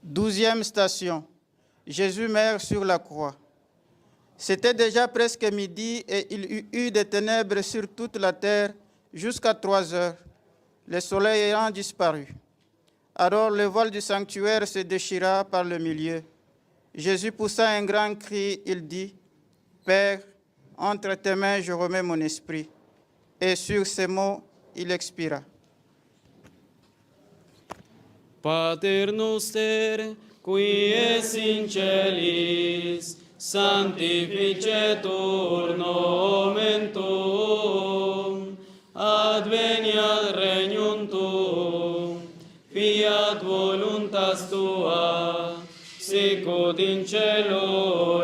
12e station. Jésus meurt sur la croix. C'était déjà presque midi et il y eut des ténèbres sur toute la terre jusqu'à 3 heures, le soleil ayant disparu. Alors le voile du sanctuaire se déchira par le milieu. Jésus poussa un grand cri, il dit, « Père, entre tes mains je remets mon esprit. » Et sur ces mots, il expira. Pater noster, qui es in celis, sanctificetur nomen tuum, adveniat regnum tuum, fiat voluntas tua, sicut in cielo